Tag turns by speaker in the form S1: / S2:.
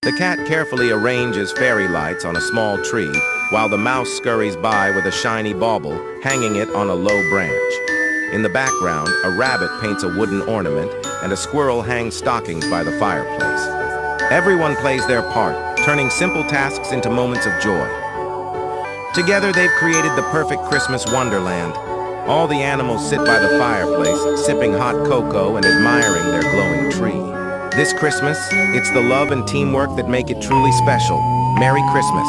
S1: The cat carefully arranges fairy lights on a small tree, while the mouse scurries by with a shiny bauble, hanging it on a low branch. In the background, a rabbit paints a wooden ornament, and a squirrel hangs stockings by the fireplace. Everyone plays their part, turning simple tasks into moments of joy. Together, they've created the perfect Christmas wonderland. All the animals sit by the fireplace, sipping hot cocoa and admiring their glowing tree. This Christmas, it's the love and teamwork that make it truly special. Merry Christmas.